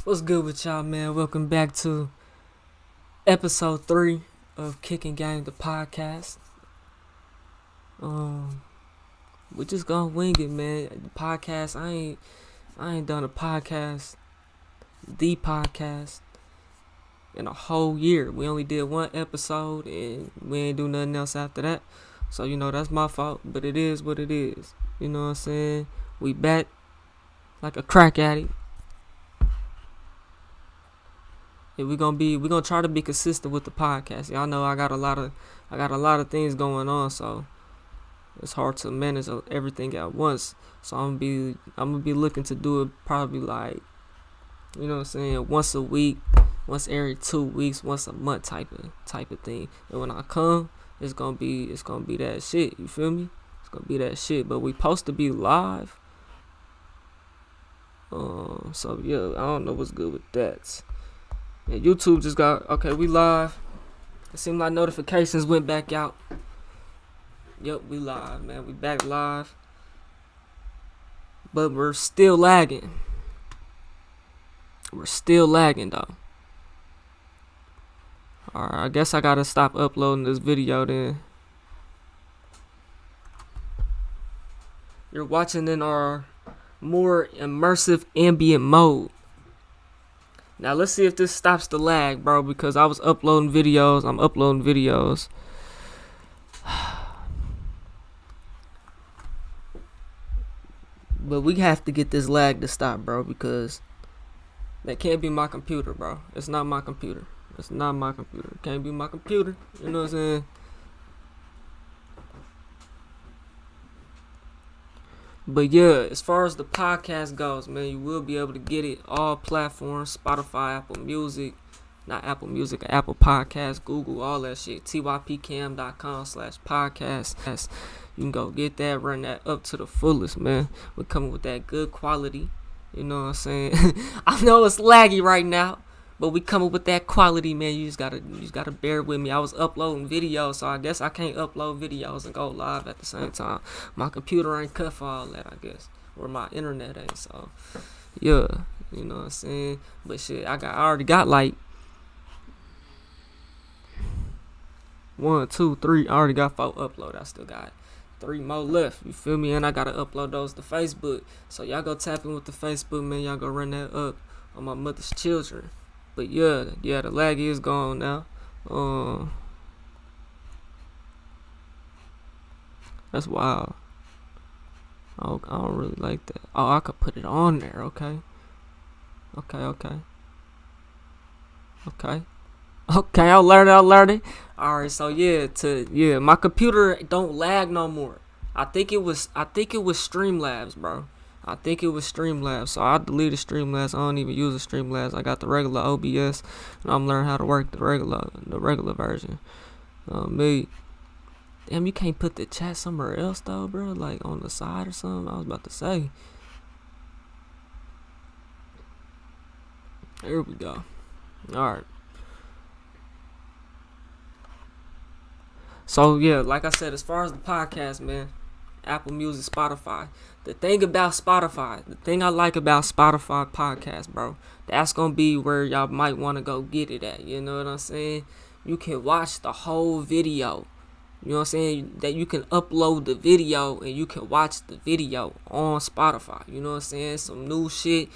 What's good with y'all, man? Welcome back to Ep.3 of Kickin the podcast. We just gonna wing it, man. The podcast, I ain't done a podcast, the podcast, in a whole year. We only did one episode, and we ain't do nothing else after that. So that's my fault, but it is what it is. You know what I'm saying? We back like a crack addict. Yeah, we gonna try to be consistent with the podcast. Y'all know I got a lot of things going on, so it's hard to manage everything at once. So I'm gonna be looking to do it probably like, once a week, once every 2 weeks, once a month type of thing. And when I come, it's gonna be that shit. You feel me? It's gonna be that shit. But we supposed to be live. So yeah, I don't know what's good with that. And YouTube just got, okay, we live. It seemed like notifications went back out. Yep, we live, man. We back live. But we're still lagging. We're still lagging, though. Alright, I guess I gotta stop uploading this video then. You're watching in our more immersive ambient mode. Now let's see if this stops the lag, bro, because I was uploading videos. I'm uploading videos. But we have to get this lag to stop, bro, because that can't be my computer, bro. It's not my computer. It's not my computer. It can't be my computer. You know what I'm saying? But yeah, as far as the podcast goes, man, you will be able to get it all platforms: Spotify, Apple Music, not Apple Music, Apple Podcasts, Google, all that shit. typcam.com/podcast. You can go get that, run that up to the fullest, man. We're coming with that good quality. You know what I'm saying? I know it's laggy right now, but we coming with that quality, man. You just gotta bear with me. I was uploading videos, so I guess I can't upload videos and go live at the same time. My computer ain't cut for all that, I guess, or my internet ain't. So yeah, you know what I'm saying. But shit, I already got like 1, 2, 3. I already got 4 upload. I still got 3 more left. You feel me? And I gotta upload those to Facebook. So y'all go tap in with the Facebook, man. Y'all go run that up on my mother's children. But yeah, the lag is gone now. That's wild. I don't really like that. Oh, I could put it on there. Okay. I'll learn it. Alright, so yeah, my computer don't lag no more. I think it was Streamlabs, bro. I think it was Streamlabs, so I deleted Streamlabs. I don't even use the Streamlabs. I got the regular OBS, and I'm learning how to work the regular version. Me, damn, you can't put the chat somewhere else though, bro. Like on the side or something. I was about to say. Here we go. All right. So yeah, like I said, as far as the podcast, man, Apple Music, Spotify. The thing I like about Spotify podcast, bro, that's gonna be where y'all might want to go get it at. You know what I'm saying? You can watch the whole video. You know what I'm saying? That you can upload the video and you can watch the video on Spotify. You know what I'm saying? Some new shit.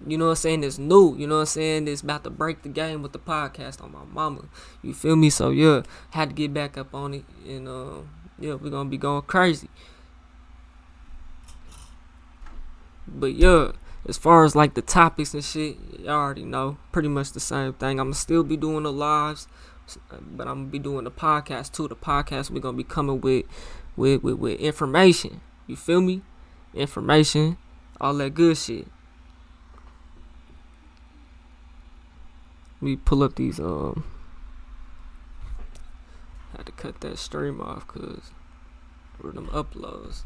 You know what I'm saying? It's new. You know what I'm saying? It's about to break the game with the podcast on my mama. You feel me? So yeah, had to get back up on it. And yeah, we're gonna be going crazy. But yeah, as far as like the topics and shit, you already know. Pretty much the same thing. I'ma still be doing the lives, but I'm gonna be doing the podcast too. The podcast we're gonna be coming with information. You feel me? Information, all that good shit. Let me pull up these had to cut that stream off cause for them uploads,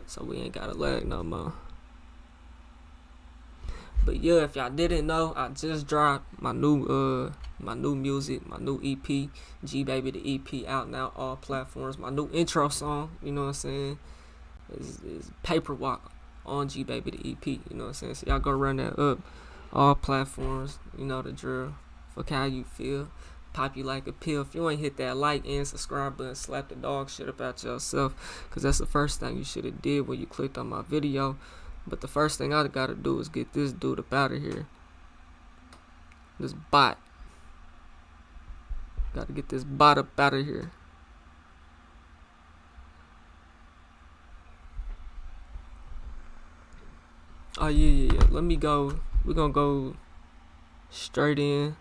so we ain't gotta lag no more. But yeah, if y'all didn't know, I just dropped my new music, my new EP, G Baby the EP, out now all platforms. My new intro song, you know what I'm saying, is Paperwalk on G Baby the EP, you know what I'm saying. So y'all go run that up all platforms. You know the drill. Fuck how you feel. Pop you like a pill. If you ain't hit that like and subscribe button, slap the dog shit about yourself. Cause that's the first thing you should have did when you clicked on my video. But the first thing I gotta do is get this dude up out of here. This bot. Gotta get this bot up out of here. Oh yeah. Let me go. We're gonna go straight in.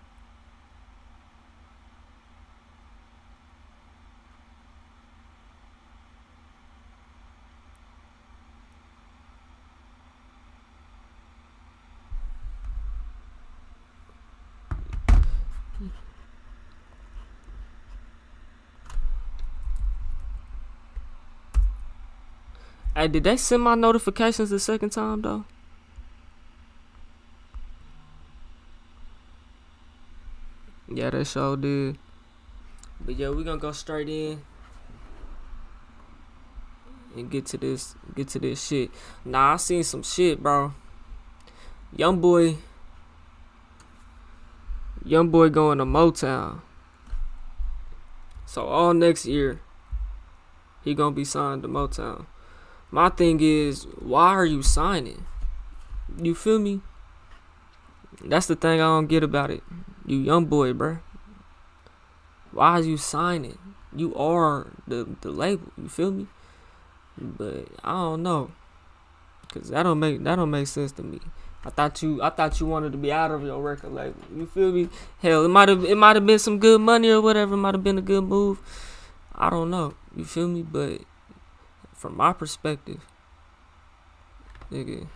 Hey, did they send my notifications the second time though? Yeah, they sure did. But yeah, we gonna go straight in and get to this shit. Nah, I seen some shit, bro. Young boy going to Motown. So all next year, he gonna be signed to Motown. My thing is, why are you signing? You feel me? That's the thing I don't get about it. You young boy, bruh. Why are you signing? You are the label. You feel me? But I don't know, cause that don't make sense to me. I thought you wanted to be out of your record label. You feel me? Hell, it might have been some good money or whatever. It might have been a good move. I don't know. You feel me? But from my perspective, nigga,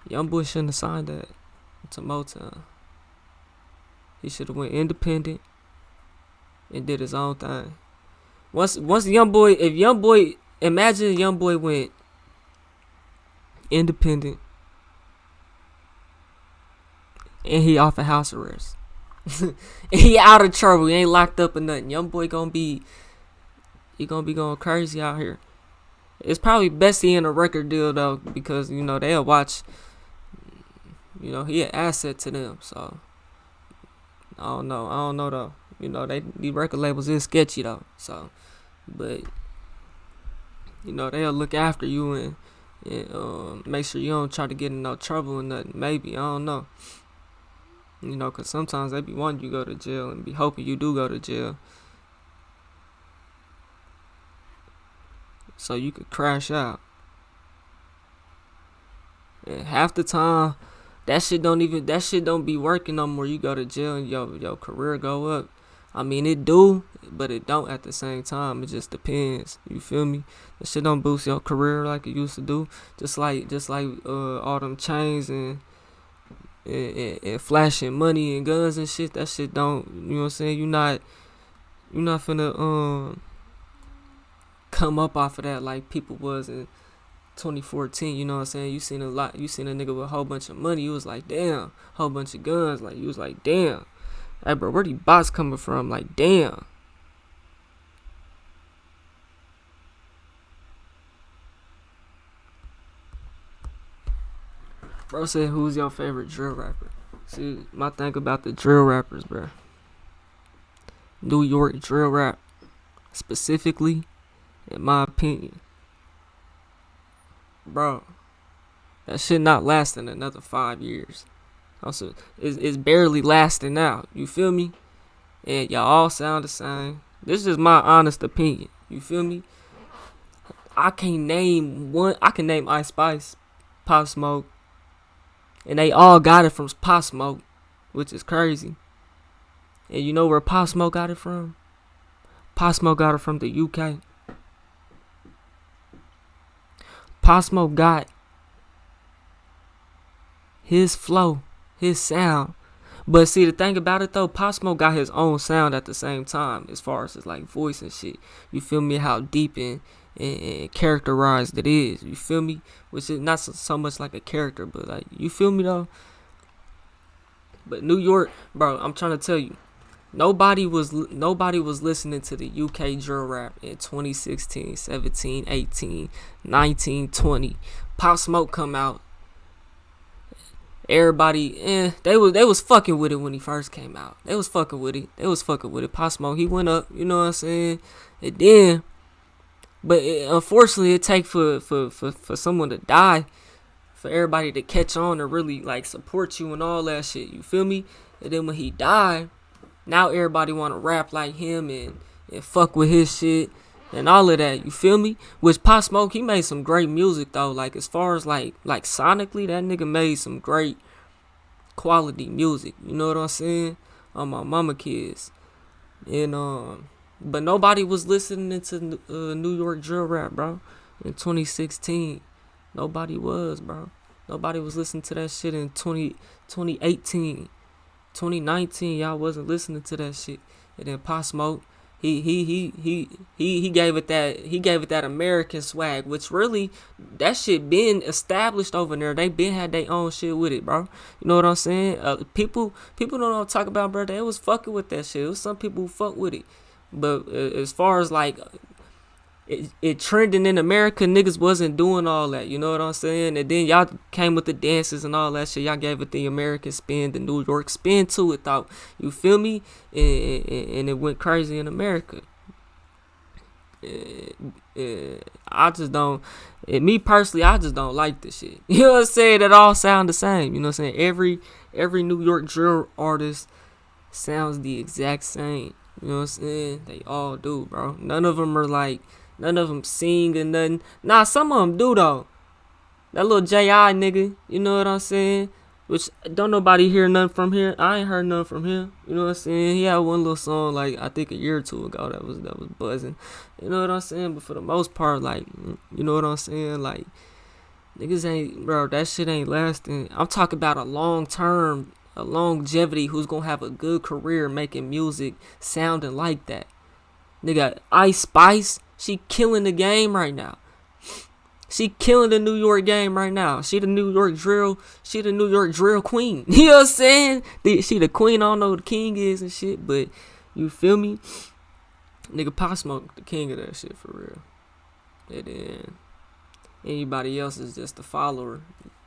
young boy shouldn't have signed that to Motown. He should have went independent and did his own thing. Once imagine young boy went independent and he off of house arrest. And he out of trouble. He ain't locked up or nothing. Young boy gonna be going crazy out here. It's probably best he in a record deal though, because they'll watch. He an asset to them. So I don't know though. These record labels is sketchy though. So, but they'll look after you and make sure you don't try to get in no trouble and nothing. Maybe, I don't know. Cause sometimes they be wanting you to go to jail and be hoping you do go to jail, so you could crash out. And half the time, that shit don't be working no more. You go to jail and your career go up. I mean, it do, but it don't at the same time. It just depends. You feel me? That shit don't boost your career like it used to do. Just like all them chains and flashing money and guns and shit. That shit don't. You know what I'm saying? You're not finna come up off of that like people was in 2014. You know what I'm saying? You seen a nigga with a whole bunch of money. You was like, damn. Whole bunch of guns. Like, you was like, damn. Hey, bro, where these bots coming from? Like, damn. Bro said, who's your favorite drill rapper? See, my thing about the drill rappers, bro. New York drill rap, specifically, in my opinion, bro, that shit not lasting another 5 years. Also, it's barely lasting now. You feel me? And y'all all sound the same. This is my honest opinion. You feel me? I can name Ice Spice, Pop Smoke, and they all got it from Pop Smoke, which is crazy. And you know where Pop Smoke got it from? Pop Smoke got it from the UK. Pop Smoke got his flow, his sound. But see, the thing about it though, Pop Smoke got his own sound at the same time, as far as his like voice and shit. You feel me? How deep and characterized it is. You feel me? Which is not so much like a character, but like, you feel me though? But New York, bro, I'm trying to tell you, nobody was listening to the UK drill rap in 2016, 17, 18, 19, 20. Pop Smoke come out. everybody, they was fucking with it when he first came out. They was fucking with it. Pop Smoke, he went up, you know what I'm saying? And then, but unfortunately, it take for someone to die, for everybody to catch on and really like support you and all that shit. You feel me? And then when he died, now everybody want to rap like him and fuck with his shit and all of that. You feel me? Which Pop Smoke, he made some great music though. Like as far as like sonically, that nigga made some great quality music. You know what I'm saying? On my mama kids. And but nobody was listening to New York drill rap, bro. In 2016, nobody was, bro. Nobody was listening to that shit in 2018, 2019. Y'all wasn't listening to that shit. And then Pop Smoke, he gave it that American swag, which really that shit been established over there. They been had their own shit with it, bro. You know what I'm saying? People don't know what to talk about, bro. They was fucking with that shit. It was some people who fuck with it, but as far as like it trending in America, niggas wasn't doing all that. You know what I'm saying? And then y'all came with the dances and all that shit. Y'all gave it the American spin, the New York spin to it, though. You feel me? And it went crazy in America. I just don't. Me personally, I just don't like this shit. You know what I'm saying? It all sound the same. You know what I'm saying? Every New York drill artist sounds the exact same. You know what I'm saying? They all do, bro. None of them sing or nothing. Nah, some of them do, though. That little J.I. nigga, you know what I'm saying? Which, don't nobody hear nothing from here. I ain't heard nothing from him. You know what I'm saying? He had one little song, like, I think a year or two ago that was buzzing. You know what I'm saying? But for the most part, like, you know what I'm saying? Like, niggas ain't, bro, that shit ain't lasting. I'm talking about a longevity who's gonna have a good career making music sounding like that. Nigga, Ice Spice, she killing the game right now. She killing the New York game right now. She the New York drill queen. You know what I'm saying? She the queen. I don't know who the king is and shit, but you feel me? Nigga, Pop Smoke the king of that shit for real. And then anybody else is just a follower.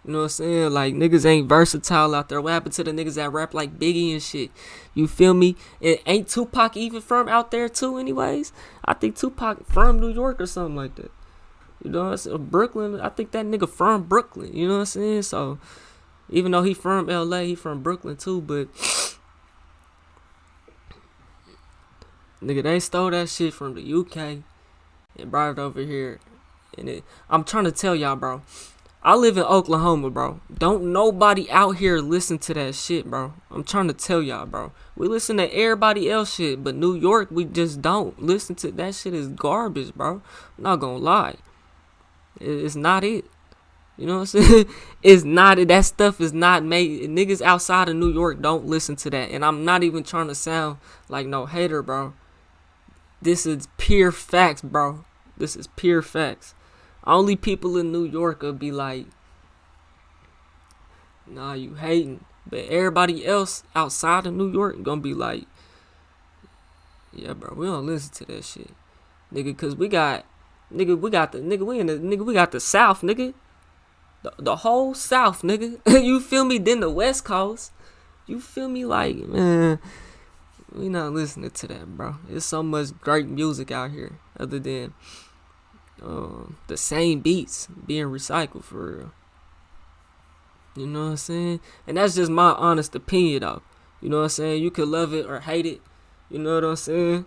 You know what I'm saying? Like, niggas ain't versatile out there. What happened to the niggas that rap like Biggie and shit? You feel me? And ain't Tupac even from out there too anyways? I think Tupac from New York or something like that. You know what I'm saying? Brooklyn, I think that nigga from Brooklyn. You know what I'm saying? So, even though he from LA, he from Brooklyn too, but nigga, they stole that shit from the UK and brought it over here. And I'm trying to tell y'all, bro. I live in Oklahoma, bro. Don't nobody out here listen to that shit, bro. I'm trying to tell y'all, bro. We listen to everybody else shit, but New York, we just don't listen to that shit. Is garbage, bro. I'm not gonna lie. It's not it. You know what I'm saying? It's not it. That stuff is not made. Niggas outside of New York don't listen to that. And I'm not even trying to sound like no hater, bro. This is pure facts, bro. This is pure facts. Only people in New York will be like, nah, you hating. But everybody else outside of New York gonna be like, yeah, bro, we don't listen to that shit, nigga, cause we got the South, nigga, the whole South, nigga. You feel me? Then the West Coast, you feel me? Like, man, we not listening to that, bro. There's so much great music out here, other than the same beats being recycled for real. You know what I'm saying? And that's just my honest opinion, though. You know what I'm saying? You could love it or hate it. You know what I'm saying?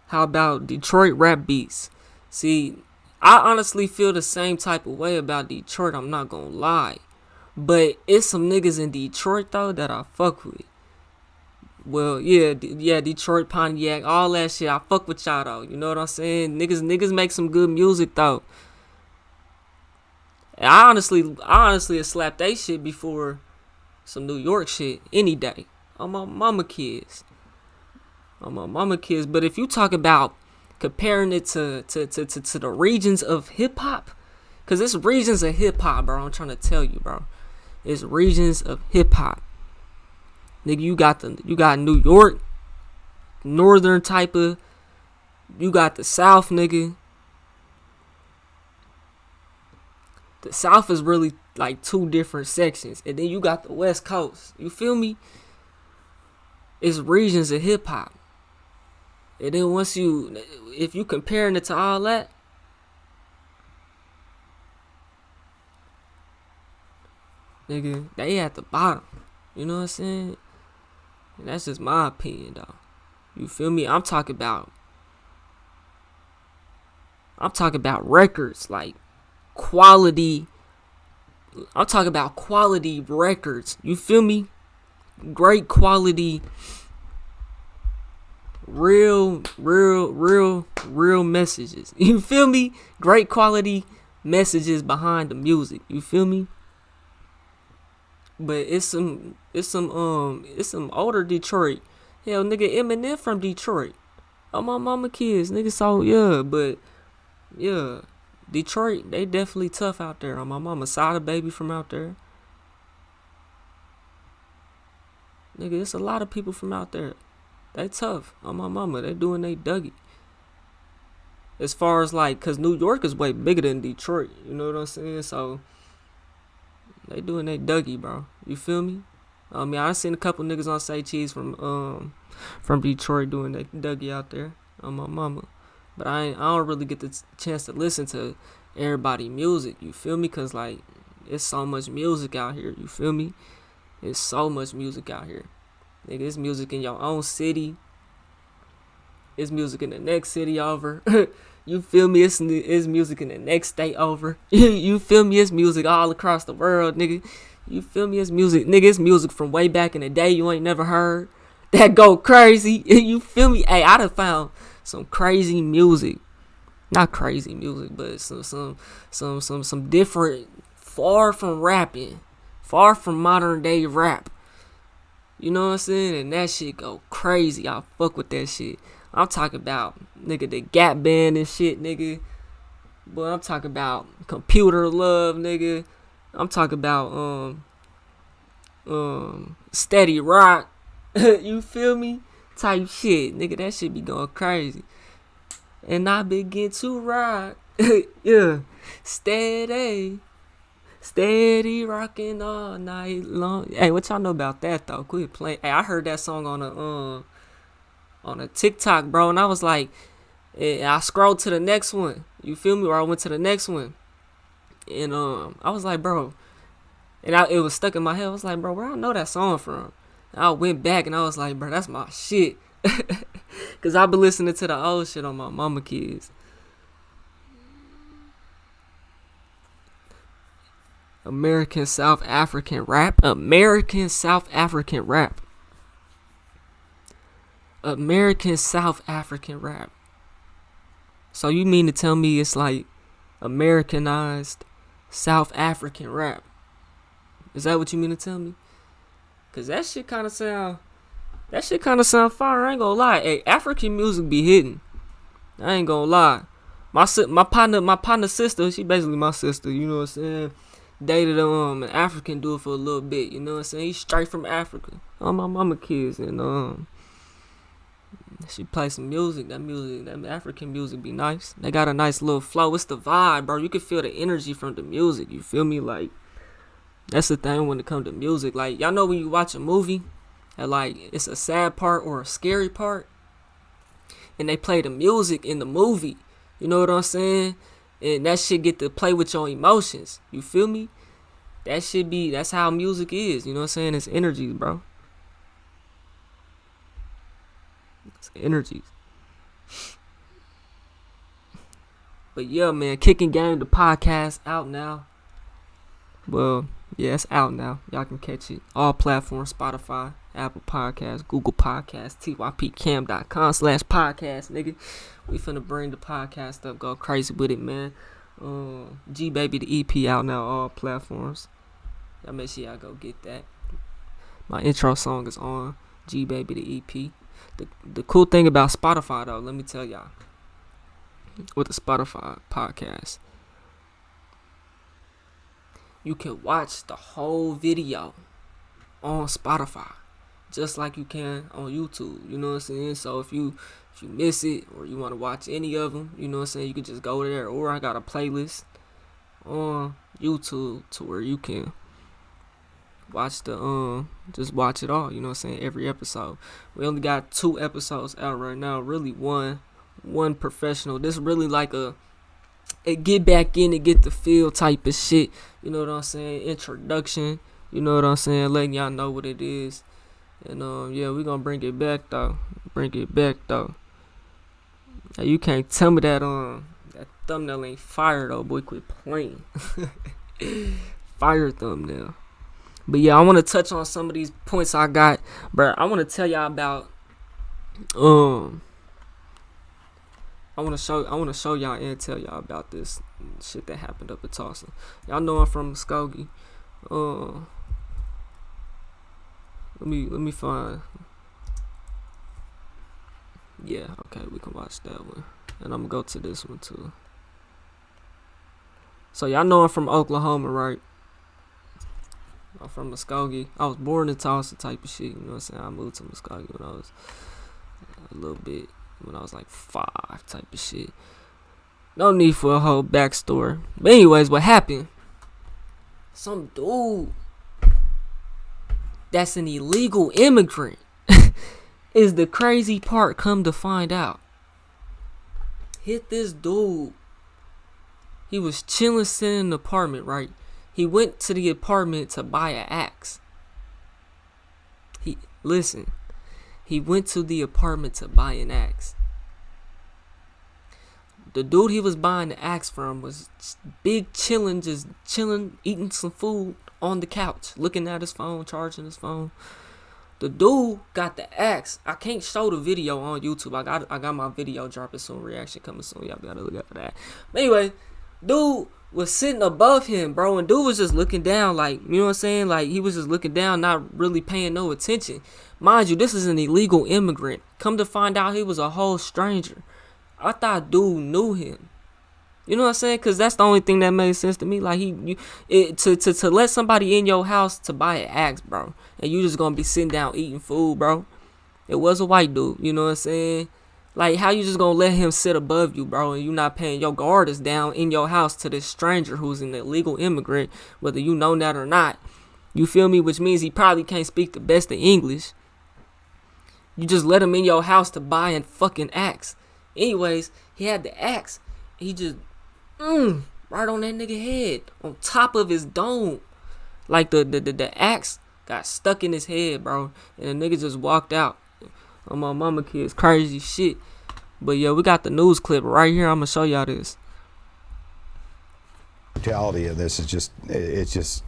How about Detroit rap beats? See, I honestly feel the same type of way about Detroit. I'm not gonna lie. But it's some niggas in Detroit, though, that I fuck with. Well, yeah, Detroit, Pontiac, all that shit. I fuck with y'all, though. You know what I'm saying? Niggas make some good music, though. And I honestly have slapped they shit before some New York shit any day. On my mama kids. But if you talk about comparing it to the regions of hip hop, cause it's regions of hip hop, bro. I'm trying to tell you, bro. It's regions of hip hop. Nigga, you got New York, northern type of. You got the South, nigga. The South is really like two different sections, and then you got the West Coast. You feel me? It's regions of hip hop, and then if you comparing it to all that, nigga, they at the bottom. You know what I'm saying? And that's just my opinion, though. You feel me? I'm talking about records, like quality. I'm talking about quality records. You feel me? Great quality, real messages. You feel me? Great quality messages behind the music. You feel me? But it's some older Detroit. Hell, nigga, Eminem from Detroit. Oh, my mama kids, nigga. So yeah, but yeah, Detroit, they definitely tough out there. On my mama side of baby from out there. Nigga, it's a lot of people from out there. They tough. On my mama, they doing they Dougie. As far as like, cause New York is way bigger than Detroit. You know what I'm saying? So they doing they Dougie, bro. You feel me? I mean, I seen a couple niggas on Say Cheese from Detroit doing they Dougie out there. On my mama. But I don't really get the chance to listen to everybody music. You feel me? Cause like, it's so much music out here. You feel me? It's so much music out here. Nigga, it's music in your own city. It's music in the next city over. You feel me? It's music in the next state over. You feel me? It's music all across the world, nigga. You feel me? It's music. Nigga, it's music from way back in the day you ain't never heard. That go crazy. You feel me? Hey, I done found some crazy music. Not crazy music, but some different, far from rapping. Far from modern day rap. You know what I'm saying? And that shit go crazy. I fuck with that shit. I'm talking about, nigga, the Gap Band and shit, nigga. But I'm talking about Computer Love, nigga. I'm talking about Steady Rock. You feel me? Type shit, nigga. That shit be going crazy. And I begin to rock. Yeah. Steady rocking all night long. Hey, what y'all know about that though? Quit playing. Hey, I heard that song on a TikTok, bro, and I was like, I scrolled to the next one. You feel me? Or I went to the next one, and I was like, bro, and it was stuck in my head. I was like, bro, where I know that song from? And I went back and I was like, bro, that's my shit, cause I've been listening to the old shit on my mama kids. American South African rap. American South African rap. So you mean to tell me it's like Americanized South African rap? Is that what you mean to tell me? Cause that shit kind of sound fire. I ain't gonna lie. Hey, African music be hitting. I ain't gonna lie. My partner sister, she basically my sister. You know what I'm saying? Dated an African dude for a little bit, you know what I'm saying? He's straight from Africa. All my mama kids, and she play some music. That African music be nice. They got a nice little flow. It's the vibe, bro. You can feel the energy from the music. You feel me? Like, that's the thing when it comes to music. Like, y'all know when you watch a movie, and like it's a sad part or a scary part, and they play the music in the movie. You know what I'm saying? And that shit get to play with your emotions. You feel me? That's how music is. You know what I'm saying? It's energies, bro. It's energies. But yeah, man, Kickin Game, the podcast, out now. Well, yeah, it's out now. Y'all can catch it. All platforms, Spotify, Apple Podcasts, Google Podcasts, typcam.com/podcast, nigga. We finna bring the podcast up, go crazy with it, man. G Baby, the EP out now, all platforms. Y'all make sure y'all go get that. My intro song is on G Baby, the EP. The cool thing about Spotify, though, let me tell y'all, with the Spotify podcast, you can watch the whole video on Spotify, just like you can on YouTube. You know what I'm saying? So if you miss it or you want to watch any of them, you know what I'm saying, you can just go there. Or I got a playlist on YouTube to where you can watch the just watch it all, you know what I'm saying, every episode. We only got 2 episodes out right now, really one professional. This really like a get back in and get the feel type of shit, you know what I'm saying, introduction, you know what I'm saying, letting y'all know what it is. And yeah, we gonna bring it back though. Now, you can't tell me that that thumbnail ain't fire though, boy. Quit playing. Fire thumbnail. But yeah, I want to touch on some of these points I got, bro. I want to tell y'all about I want to show y'all and tell y'all about this shit that happened up in Tulsa. Y'all know I'm from Muskogee. Let me find. Yeah, okay, we can watch that one. And I'm gonna go to this one too. So y'all know I'm from Oklahoma, right? I'm from Muskogee. I was born in Tulsa type of shit, you know what I'm saying? I moved to Muskogee when I was a little bit, when I was like 5 type of shit. No need for a whole backstory. But anyways, what happened? Some dude that's an illegal immigrant is the crazy part, come to find out. Hit this dude. He was chilling, sitting in the apartment, right? He went to the apartment to buy an axe. He went to the apartment to buy an axe. The dude he was buying the axe from was big chilling, just chilling, eating some food on the couch, looking at his phone, charging his phone. The dude got the axe. I can't show the video on YouTube. I got my video dropping soon, reaction coming soon. Y'all gotta look out for that. But anyway, dude was sitting above him, bro, and dude was just looking down, like, you know what I'm saying? Like, he was just looking down, not really paying no attention. Mind you, this is an illegal immigrant. Come to find out, he was a whole stranger. I thought dude knew him. You know what I'm saying? Because that's the only thing that made sense to me. Like, to let somebody in your house to buy an axe, bro, and you just gonna be sitting down eating food, bro. It was a white dude, you know what I'm saying? Like, how you just gonna let him sit above you, bro, and you not paying? Your guard is down in your house to this stranger who's an illegal immigrant, whether you know that or not. You feel me? Which means he probably can't speak the best of English. You just let him in your house to buy a fucking axe. Anyways, he had the axe. He just, right on that nigga head, on top of his dome. Like, the axe got stuck in his head, bro, and the nigga just walked out. On my mama kids, crazy shit. But yeah, we got the news clip right here. I'm gonna show y'all this. The brutality of this is just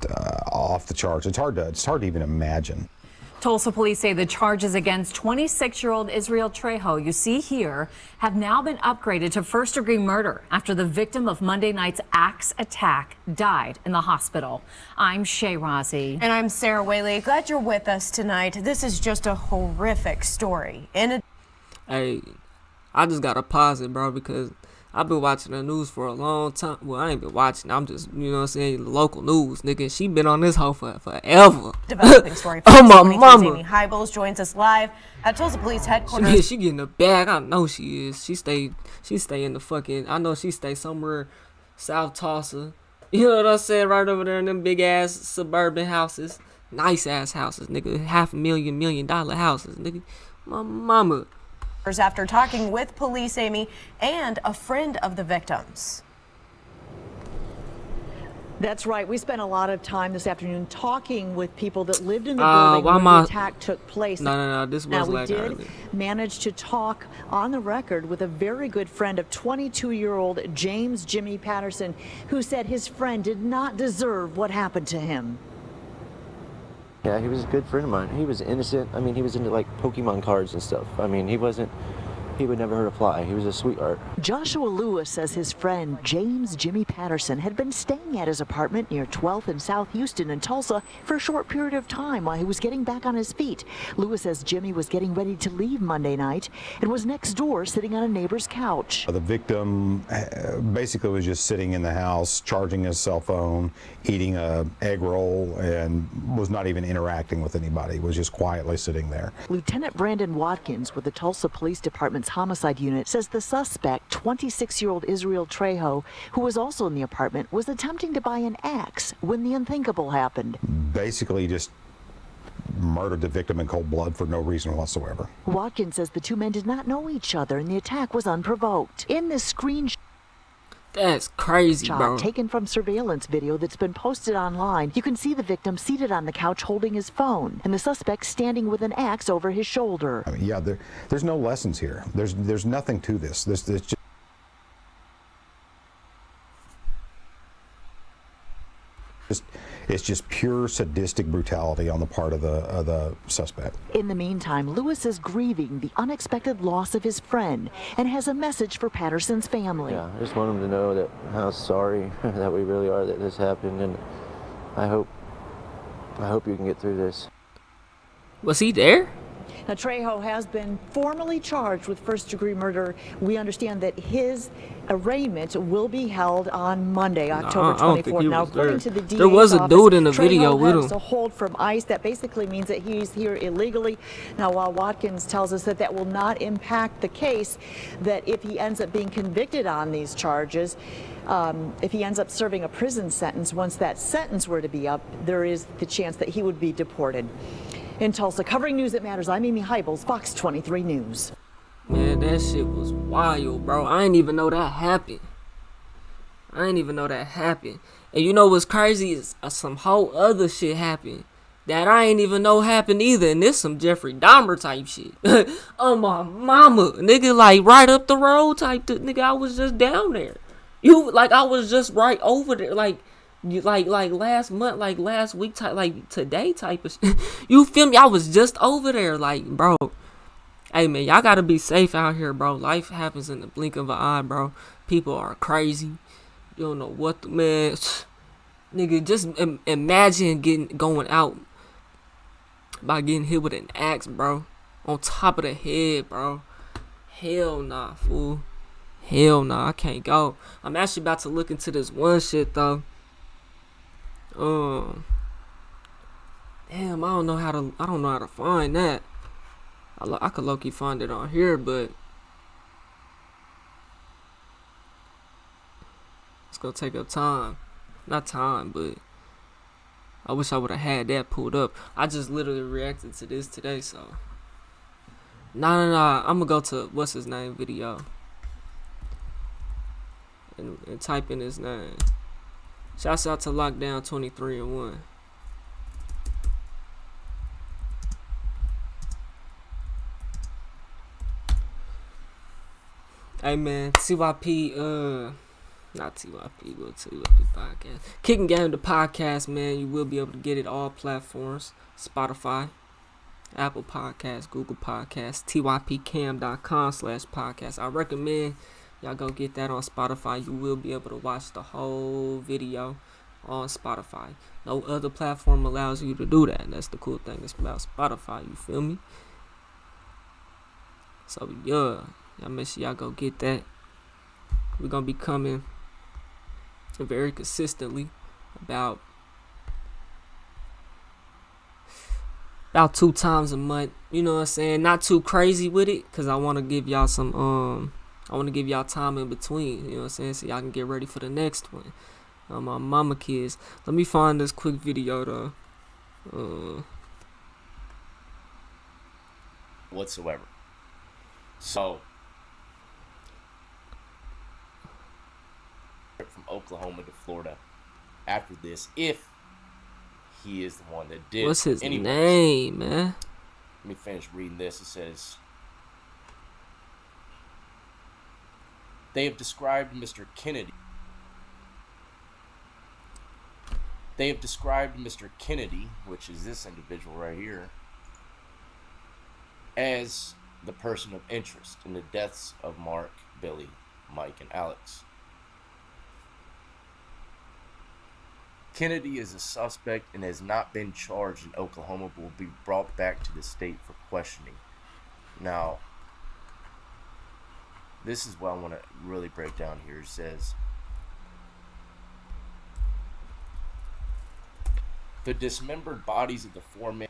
off the charts. It's hard to even imagine. Tulsa police say the charges against 26-year-old Israel Trejo, you see here, have now been upgraded to first-degree murder after the victim of Monday night's axe attack died in the hospital. I'm Shay Razi. And I'm Sarah Whaley. Glad you're with us tonight. This is just a horrific story. Hey, I just gotta pause it, bro, because I've been watching the news for a long time. Well, I ain't been watching. I'm just, you know what I'm saying, local news, nigga. She been on this hoe for forever. Developing story. Oh, my mama. Amy Hybels joins us live at Tulsa Police Headquarters. Yeah, she getting a bag. I know she is. She stay in the fucking, I know she stay somewhere South Tulsa. You know what I'm saying? Right over there in them big ass suburban houses. Nice ass houses, nigga. $500,000, $1 million houses, nigga. My mama. After talking with police, Amy, and a friend of the victims. That's right. We spent a lot of time this afternoon talking with people that lived in the building where the attack took place. No. This was we did manage to talk on the record with a very good friend of 22-year-old James Jimmy Patterson, who said his friend did not deserve what happened to him. Yeah, he was a good friend of mine. He was innocent. I mean, he was into like Pokemon cards and stuff. I mean, he would never hurt a fly. He was a sweetheart. Joshua Lewis says his friend James Jimmy Patterson had been staying at his apartment near 12th and South Houston in Tulsa for a short period of time while he was getting back on his feet. Lewis says Jimmy was getting ready to leave Monday night and was next door sitting on a neighbor's couch. The victim basically was just sitting in the house, charging his cell phone, eating a egg roll, and was not even interacting with anybody. Was just quietly sitting there. Lieutenant Brandon Watkins with the Tulsa Police Department Defense Homicide Unit says the suspect, 26-year-old Israel Trejo, who was also in the apartment, was attempting to buy an axe when the unthinkable happened. Basically just murdered the victim in cold blood for no reason whatsoever. Watkins says the two men did not know each other and the attack was unprovoked. In this screenshot That's crazy, bro. taken from surveillance video that's been posted online, you can see the victim seated on the couch holding his phone and the suspect standing with an axe over his shoulder. I mean, yeah, there's no lessons here. There's nothing to this. This it's just pure sadistic brutality on the part of the suspect. In the meantime, Lewis is grieving the unexpected loss of his friend and has a message for Patterson's family. Yeah, I just want him to know that how sorry that we really are that this happened, and I hope you can get through this. Was he there? Now, Trejo has been formally charged with first-degree murder. We understand that his arraignment will be held on Monday, October 24th. Now, according to the DA's there was a dude in the office, video Trejo with has him. a hold from ICE. That basically means that he's here illegally. Now, while Watkins tells us that that will not impact the case, that if he ends up being convicted on these charges, if he ends up serving a prison sentence, once that sentence were to be up, there is the chance that he would be deported. In Tulsa, covering news that matters, I'm Amy Hybels, Fox 23 News. Man, that shit was wild, bro. I didn't even know that happened. And you know what's crazy is some whole other shit happened that I ain't even know happened either. And this some Jeffrey Dahmer type shit. Oh my mama. Nigga, like right up the road type. Nigga, I was just down there. I was just right over there. Like last month, like last week type, like today type of shit. You feel me? I was just over there. Like, bro. Hey, man, y'all gotta be safe out here, bro. Life happens in the blink of an eye, bro. People are crazy. You don't know what the man. Nigga, just imagine going out by getting hit with an axe, bro. On top of the head, bro. Hell nah, fool. Hell nah, I can't go. I'm actually about to look into this one shit, though. Damn, I don't know how to find that. I could low-key find it on here, but it's gonna take up time. Not time, but I wish I would have had that pulled up. I just literally reacted to this today, so. Nah. I'm gonna go to what's his name video and type in his name. Shouts out to Lockdown 23 and 1. Hey man, TYP, not TYP, but TYP podcast. Kickin Game the podcast, man. You will be able to get it all platforms: Spotify, Apple Podcasts, Google Podcasts, typcam.com/podcast. I recommend y'all go get that on Spotify. You will be able to watch the whole video on Spotify. No other platform allows you to do that. That's the cool thing about Spotify. You feel me? So yeah. Y'all make sure y'all go get that. We're gonna be coming very consistently about 2 times a month. You know what I'm saying? Not too crazy with it, cause I wanna give y'all some I wanna give y'all time in between. You know what I'm saying? So y'all can get ready for the next one. My mama kids. Let me find this quick video though. Whatsoever. So from Oklahoma to Florida after this, if he is the one that did. What's his name, man? Let me finish reading this. It says, they have described Mr. Kennedy. Which is this individual right here, as the person of interest in the deaths of Mark, Billy, Mike, and Alex. Kennedy is a suspect and has not been charged in Oklahoma, but will be brought back to the state for questioning. Now, this is what I want to really break down here. It says, the dismembered bodies of the 4 men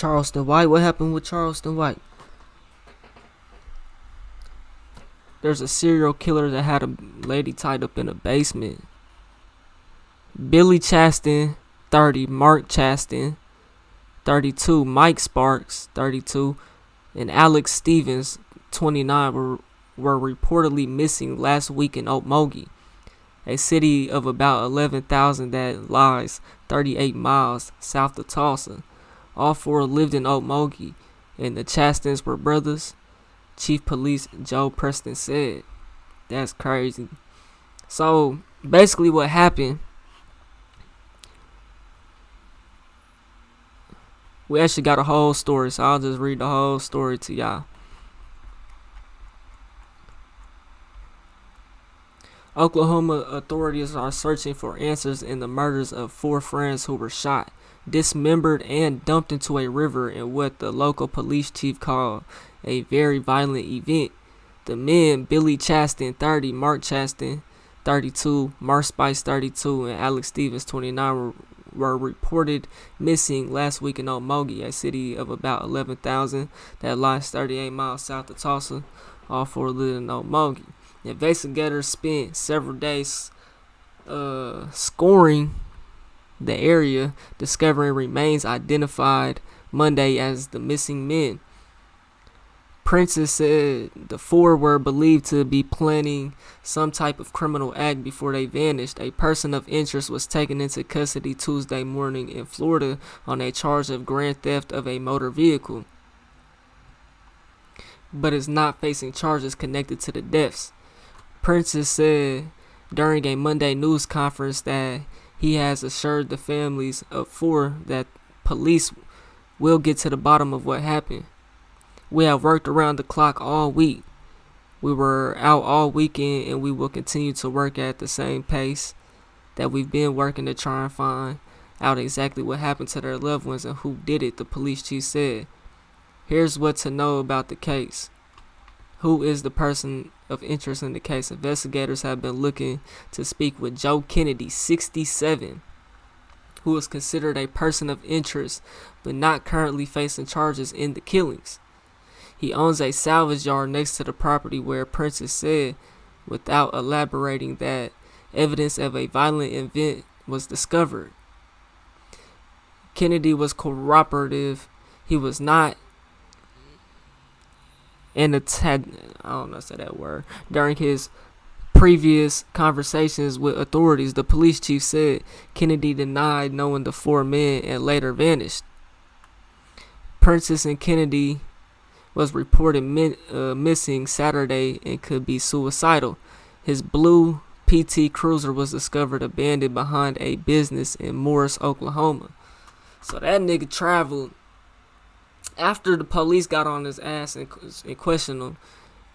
Charleston White. What happened with Charleston White? There's a serial killer that had a lady tied up in a basement. Billy Chaston, 30. Mark Chaston, 32. Mike Sparks, 32. And Alex Stevens, 29, were reportedly missing last week in Okmulgee, a city of about 11,000 that lies 38 miles south of Tulsa. All four lived in Okmulgee, and the Chastons were brothers, Chief Police Joe Preston said. That's crazy. So, basically what happened, we actually got a whole story, so I'll just read the whole story to y'all. Oklahoma authorities are searching for answers in the murders of 4 friends who were shot, dismembered, and dumped into a river in what the local police chief called a very violent event. The men, Billy Chaston, 30, Mark Chaston, 32, Mark Spice, 32, and Alex Stevens, 29, were reported missing last week in Okmulgee, a city of about 11,000 that lies 38 miles south of Tulsa. All 4 lived in Okmulgee. Investigators spent several days scoring the area, discovering remains identified Monday as the missing men. Princess said the 4 were believed to be planning some type of criminal act before they vanished. A person of interest was taken into custody Tuesday morning in Florida on a charge of grand theft of a motor vehicle, but is not facing charges connected to the deaths. Princess said during a Monday news conference that he has assured the families of 4 that police will get to the bottom of what happened. We have worked around the clock all week. We were out all weekend, and we will continue to work at the same pace that we've been working to try and find out exactly what happened to their loved ones and who did it, the police chief said. Here's what to know about the case. Who is the person of interest in the case? Investigators have been looking to speak with Joe Kennedy, 67, who is considered a person of interest but not currently facing charges in the killings. He owns a salvage yard next to the property where Princess said, without elaborating, that evidence of a violent event was discovered. Kennedy was cooperative. He was not I don't know how to say that word. During his previous conversations with authorities, the police chief said Kennedy denied knowing the 4 men and later vanished. Princess and Kennedy was reported missing Saturday and could be suicidal. His blue PT Cruiser was discovered abandoned behind a business in Morris, Oklahoma. So that nigga traveled after the police got on his ass and questioned him,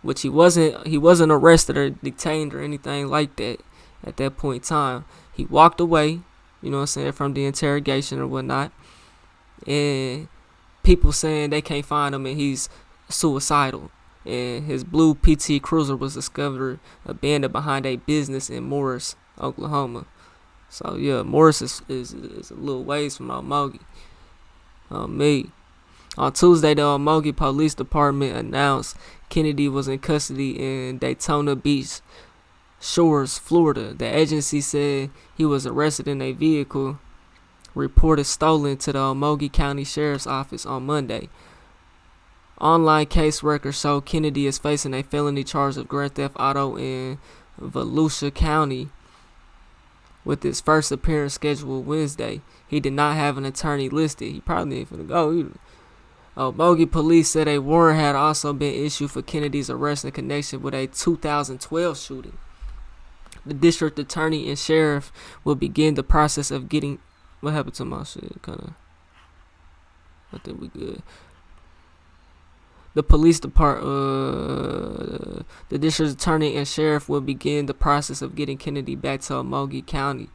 which he wasn't arrested or detained or anything like that at that point in time. He walked away, you know what I'm saying, from the interrogation or whatnot, and people saying they can't find him and he's suicidal. And his blue PT Cruiser was discovered abandoned behind a business in Morris, Oklahoma. So yeah, Morris is a little ways from Okmulgee. On Tuesday, the Okmulgee Police Department announced Kennedy was in custody in Daytona Beach Shores, Florida. The agency said he was arrested in a vehicle reported stolen to the Okmulgee County Sheriff's Office on Monday. Online case records show Kennedy is facing a felony charge of grand theft auto in Volusia County, with his first appearance scheduled Wednesday. He did not have an attorney listed. He probably ain't finna go either. Okmulgee police said a warrant had also been issued for Kennedy's arrest in connection with a 2012 shooting. The district attorney and sheriff will begin the process of getting... What happened to my shit? I think we good. The district attorney and sheriff will begin the process of getting Kennedy back to Okmulgee County.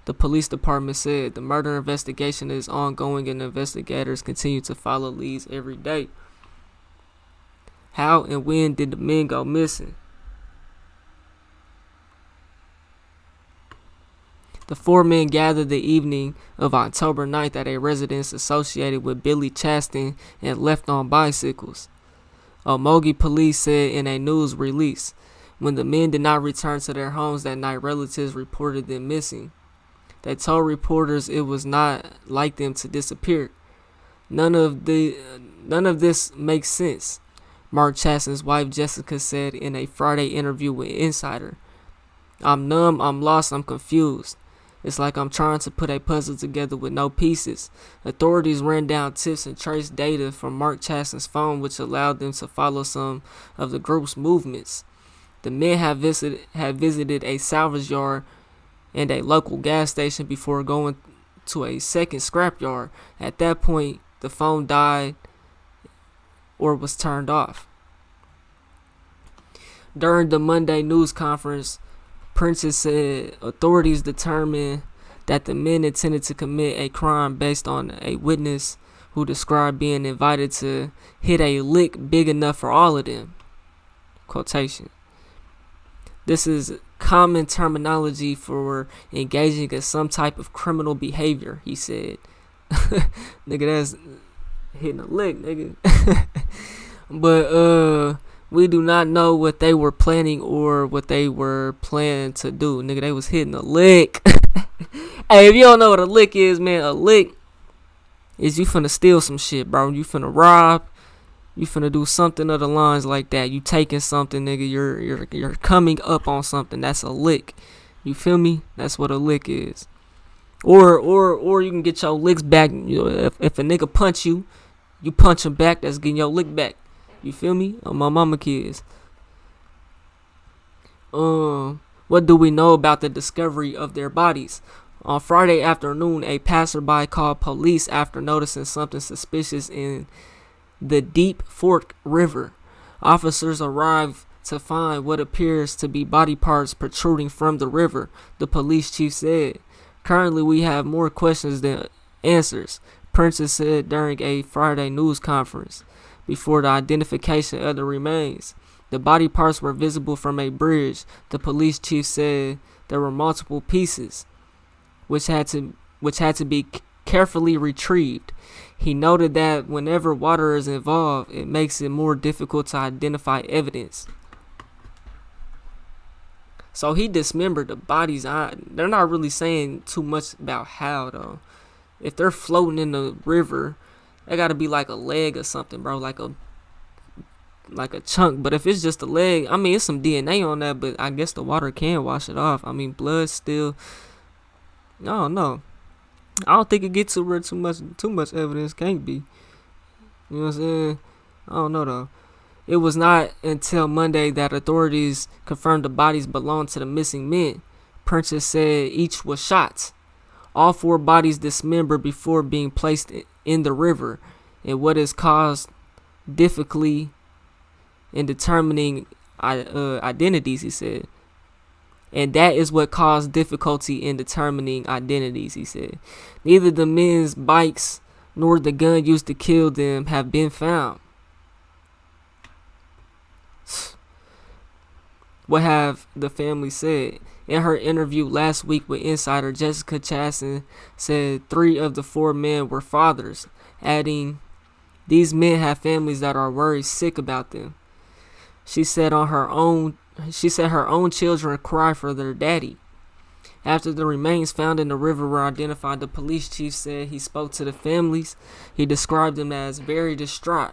The police department said the murder investigation is ongoing and investigators continue to follow leads every day. How and when did the men go missing? The four men gathered the evening of October 9th at a residence associated with Billy Chastain and left on bicycles. Omogi police said in a news release. When the men did not return to their homes that night, relatives reported them missing. They told reporters it was not like them to disappear. None of this makes sense, Mark Chastain's wife Jessica said in a Friday interview with Insider. I'm numb, I'm lost, I'm confused. It's like I'm trying to put a puzzle together with no pieces. Authorities ran down tips and traced data from Mark Chastain's phone, which allowed them to follow some of the group's movements. The men had visited a salvage yard and a local gas station before going to a second scrapyard. At that point, the phone died or was turned off. During the Monday news conference, Princess said authorities determined that the men intended to commit a crime based on a witness who described being invited to hit a lick big enough for all of them. Quotation. This is common terminology for engaging in some type of criminal behavior, he said. Nigga, that's hitting a lick, nigga. But we do not know what they were planning or what they were planning to do. Nigga, they was hitting a lick. Hey, if you don't know what a lick is, man, a lick is you finna steal some shit, bro. You finna rob. You finna do something of the lines like that. You taking something, nigga. You're coming up on something. That's a lick. You feel me? That's what a lick is. Or you can get your licks back. You know, if a nigga punch you, you punch him back. That's getting your lick back. You feel me? On my mama kids. What do we know about the discovery of their bodies? On Friday afternoon, a passerby called police after noticing something suspicious in the Deep Fork River. Officers arrived to find what appears to be body parts protruding from the river, the police chief said. Currently, we have more questions than answers, Princess said during a Friday news conference before the identification of the remains. The body parts were visible from a bridge. The police chief said there were multiple pieces which had to be carefully retrieved. He noted that whenever water is involved, it makes it more difficult to identify evidence. So he dismembered the bodies. They're not really saying too much about how, though. If they're floating in the river, they gotta be like a leg or something, bro. Like a chunk. But if it's just a leg, I mean, it's some DNA on that, but I guess the water can wash it off. I mean, blood still. I don't know. I don't think it gets too much evidence. Can't be. You know what I'm saying? I don't know though. It was not until Monday that authorities confirmed the bodies belonged to the missing men. Princess said each was shot. All four bodies dismembered before being placed in the river, and what is caused difficulty in determining identities, he said. And that is what caused difficulty in determining identities, he said. Neither the men's bikes nor the gun used to kill them have been found. What have the family said? In her interview last week with Insider, Jessica Chastain said 3 of the 4 men were fathers, adding, "These men have families that are worried sick about them." She said her own children cry for their daddy. After the remains found in the river were identified, the police chief said he spoke to the families. He described them as very distraught.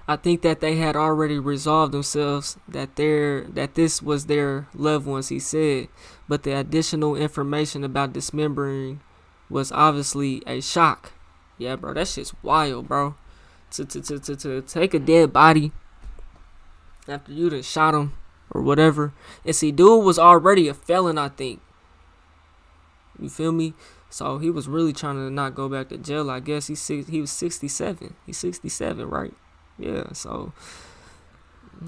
I think that they had already resolved themselves that this was their loved ones, he said. But the additional information about dismembering was obviously a shock. Yeah, bro, that shit's wild, bro. To take a dead body after you done shot him or whatever. And see, dude was already a felon, I think. You feel me? So he was really trying to not go back to jail, I guess. He was 67. He's 67, right? Yeah, so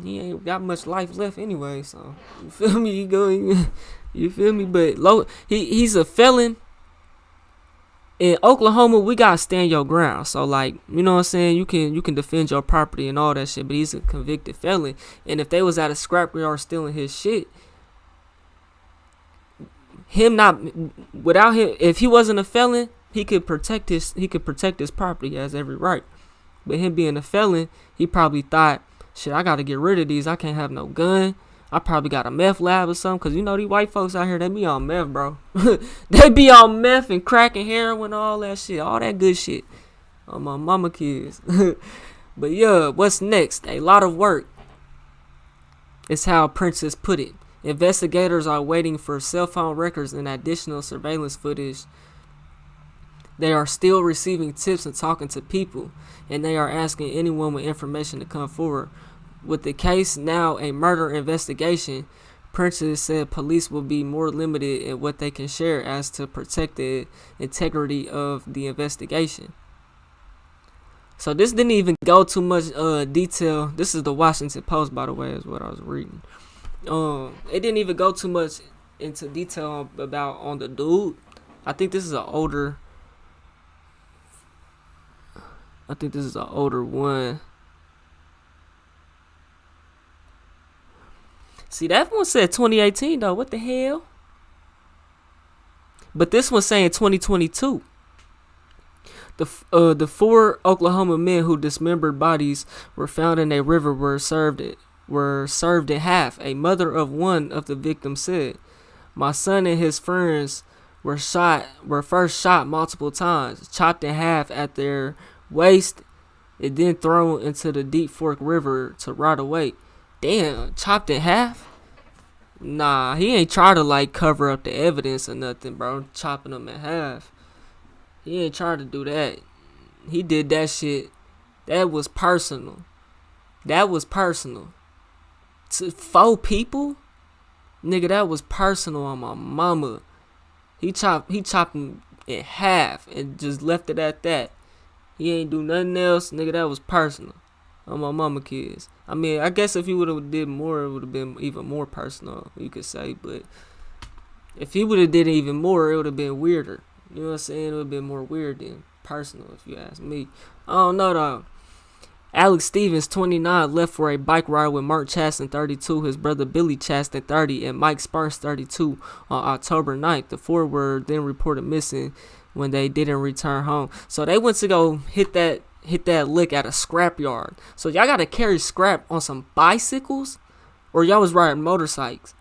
he ain't got much life left anyway. So you feel me? You feel me? But he's a felon. In Oklahoma, we gotta stand your ground. So like, you know what I'm saying? You can defend your property and all that shit. But he's a convicted felon. And if they was at a scrapyard stealing his shit, him not without him, if he wasn't a felon, he could protect his property. He has every right. But him being a felon, he probably thought, shit, I gotta get rid of these. I can't have no gun. I probably got a meth lab or something. Cause you know these white folks out here, they be on meth, bro. They be on meth and crack and heroin, all that shit, all that good shit. On my mama kids. But yeah, what's next? A lot of work. It's how Princess put it. Investigators are waiting for cell phone records and additional surveillance footage. They are still receiving tips and talking to people, and they are asking anyone with information to come forward. With the case now a murder investigation, Princess said police will be more limited in what they can share as to protect the integrity of the investigation. So this didn't even go too much detail. This is the Washington Post, by the way, is what I was reading. It didn't even go too much into detail about on the dude. I think this is an older one. See, that one said 2018 though. What the hell? But this one's saying 2022. The 4 Oklahoma men who dismembered bodies were found in a river were served in half. A mother of one of the victims said, "My son and his friends were first shot multiple times, chopped in half at their waist, and then thrown into the Deep Fork River to rot away." Damn, chopped in half? Nah, he ain't try to like cover up the evidence or nothing, bro. Chopping them in half. He ain't trying to do that. He did that shit. That was personal. To 4 people? Nigga, that was personal on my mama. He chopped him in half and just left it at that. He ain't do nothing else. Nigga, that was personal on my mama kids. I mean, I guess if he would have did more, it would have been even more personal, you could say. But if he would have did even more, it would have been weirder. You know what I'm saying? It would have been more weird than personal, if you ask me. I don't know, though. Alex Stevens, 29, left for a bike ride with Mark Chaston, 32, his brother Billy Chaston, 30, and Mike Sparks, 32, on October 9th. The 4 were then reported missing when they didn't return home. So they went to go hit that lick at a scrapyard. So y'all got to carry scrap on some bicycles? Or y'all was riding motorcycles.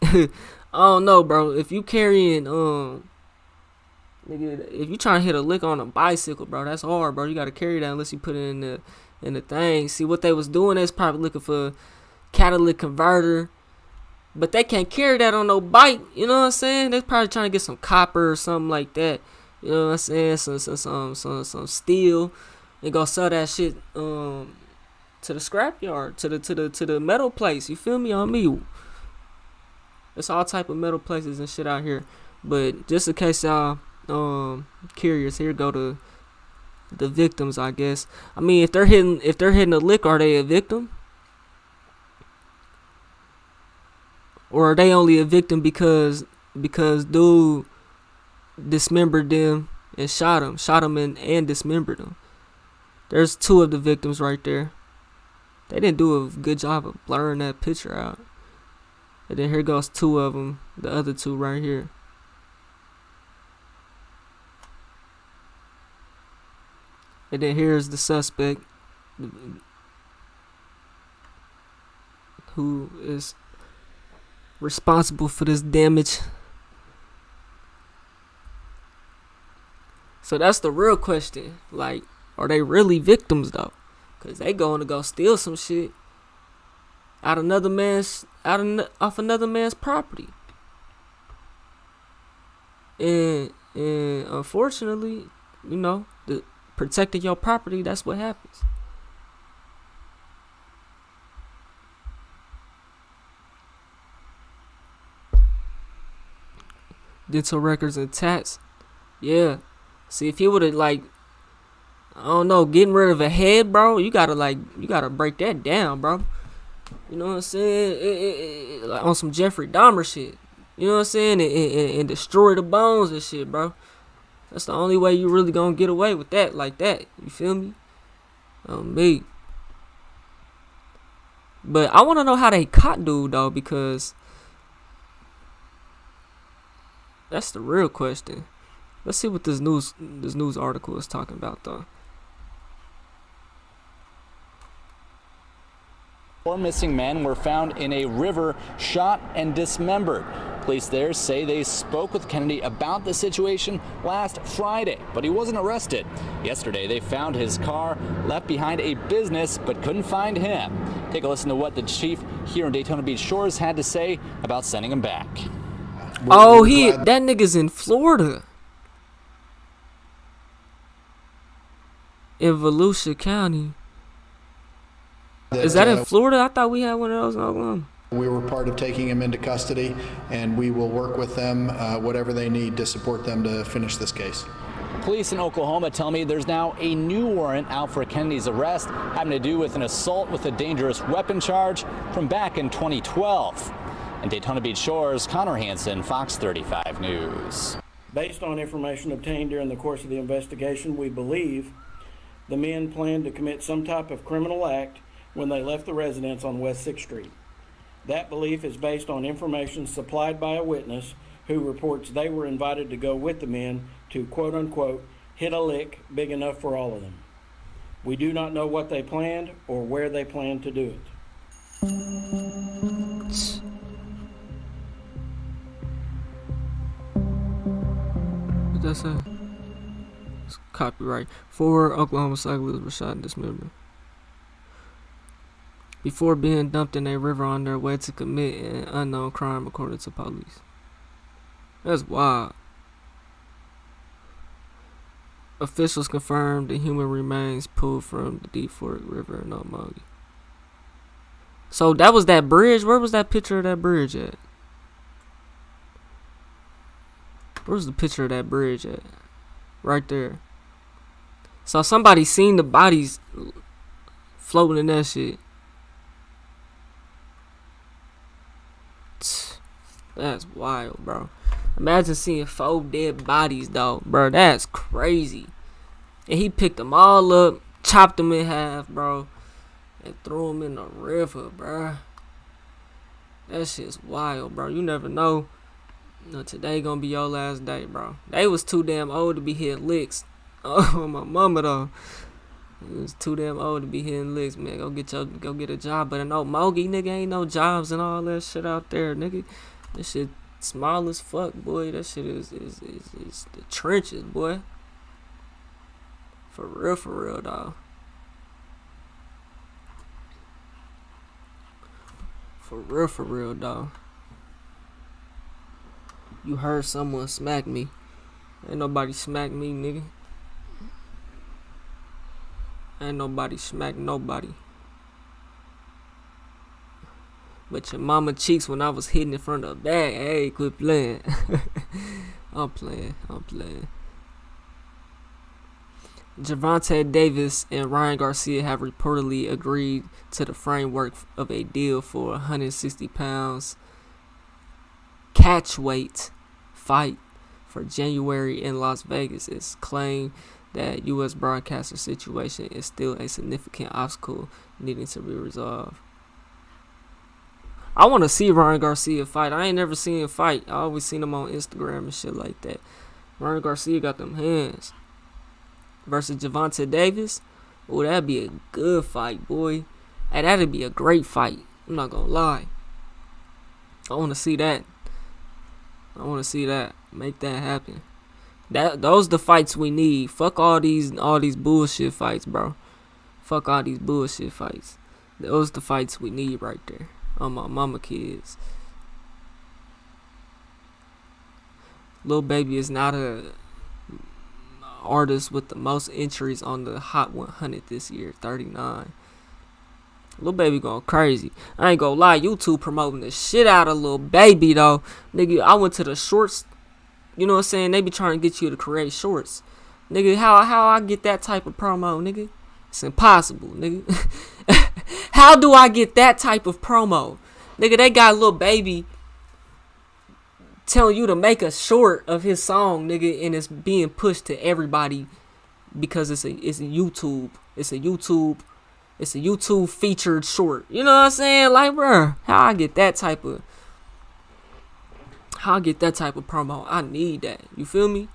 I don't know, bro. If you carrying, nigga, if you trying to hit a lick on a bicycle, bro, that's hard, bro. You gotta carry that unless you put it in the thing. See, what they was doing is probably looking for catalytic converter, but they can't carry that on no bike. You know what I'm saying? They're probably trying to get some copper or something like that. You know what I'm saying? Some steel, and go sell that shit to the scrapyard, to the metal place. You feel me? On me. It's all type of metal places and shit out here. But just in case y'all curious, here go to the victims, I guess. I mean, if they're hitting a lick, are they a victim? Or are they only a victim because dude dismembered them and shot them and dismembered them? There's 2 of the victims right there. They didn't do a good job of blurring that picture out. And then here goes 2 of them, the other 2 right here. And then here's the suspect, who is responsible for this damage. So that's the real question. Like, are they really victims though? Cause they going to go steal some shit off another man's property. And unfortunately, you know, protecting your property, that's what happens. Dental records intact. Yeah. See, if he would have, like, I don't know, getting rid of a head, bro, you gotta break that down, bro. You know what I'm saying? Like on some Jeffrey Dahmer shit. You know what I'm saying? And destroy the bones and shit, bro. That's the only way you really gonna get away with that, like that. You feel me? Me. But I wanna know how they caught dude though, because That's the real question. Let's see what this news article is talking about, though. 4 missing men were found in a river, shot and dismembered. Police there say they spoke with Kennedy about the situation last Friday, but he wasn't arrested. Yesterday, they found his car, left behind a business, but couldn't find him. Take a listen to what the chief here in Daytona Beach Shores had to say about sending him back. Oh, that nigga's in Florida. In Volusia County. Is that in Florida? I thought we had one of those in Oklahoma. We were part of taking him into custody, and we will work with them, whatever they need to support them to finish this case. Police in Oklahoma tell me there's now a new warrant out for Kennedy's arrest, having to do with an assault with a dangerous weapon charge from back in 2012. In Daytona Beach Shores, Connor Hansen, Fox 35 News. Based on information obtained during the course of the investigation, we believe the men planned to commit some type of criminal act when they left the residence on West 6th Street. That belief is based on information supplied by a witness who reports they were invited to go with the men to, quote-unquote, hit a lick big enough for all of them. We do not know what they planned or where they planned to do it. What that say? It's copyright. 4 Oklahoma cyclists were shot and dismembered before being dumped in a river on their way to commit an unknown crime, according to police. That's wild. Officials confirmed the human remains pulled from the Deep Fork River in Okmulgee. So that was that bridge. Where was that picture of that bridge at? Where's the picture of that bridge at? Right there. So somebody seen the bodies floating in that shit. That's wild, bro. Imagine seeing 4 dead bodies, though, bro. That's crazy. And he picked them all up, chopped them in half, bro, and threw them in the river, bro. That shit's wild, bro. You never know. Today gonna be your last day, bro. They was too damn old to be hitting licks. Oh, my mama, though. It was too damn old to be hitting licks, man. Go get a job. But I know Mogi, nigga, ain't no jobs and all that shit out there, nigga. That shit small as fuck, boy. That shit is the trenches, boy. For real, dog. For real, dog. You heard someone smack me. Ain't nobody smack me, nigga. Ain't nobody smack nobody. But your mama cheeks when I was hitting in front of the bag. Hey, quit playing. I'm playing. Gervonta Davis and Ryan Garcia have reportedly agreed to the framework of a deal for 160 pounds catch weight fight for January in Las Vegas. It's claimed that U.S. broadcaster situation is still a significant obstacle needing to be resolved. I want to see Ryan Garcia fight. I ain't never seen him fight. I always seen him on Instagram and shit like that. Ryan Garcia got them hands. Versus Gervonta Davis. Oh, that'd be a good fight, boy. Hey, that'd be a great fight. I'm not gonna lie. I want to see that. Make that happen. Those the fights we need. Fuck all these bullshit fights, bro. Fuck all these bullshit fights. Those the fights we need right there. On my mama kids. Lil Baby is not a artist with the most entries on the Hot 100 this year, 39. Lil Baby going crazy. I ain't gonna lie, YouTube promoting the shit out of Lil Baby though. Nigga, I went to the shorts. You know what I'm saying? They be trying to get you to create shorts. Nigga, how I get that type of promo, nigga? It's impossible, nigga. How do I get that type of promo? Nigga, they got Lil Baby telling you to make a short of his song, nigga, and it's being pushed to everybody because it's a YouTube featured short. You know what I'm saying? Like, bruh, how I get that type of How I get that type of promo? I need that. You feel me?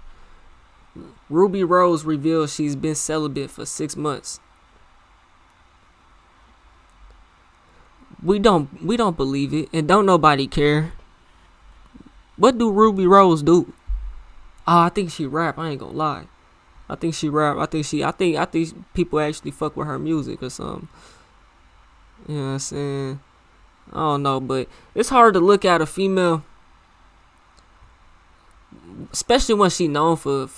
Ruby Rose reveals she's been celibate for 6 months. We don't believe it, and don't nobody care. What do Ruby Rose do? Oh, I think she rap. I ain't gonna lie. I think she rap. I think people actually fuck with her music or something. You know what I'm saying? I don't know, but it's hard to look at a female, especially when she known for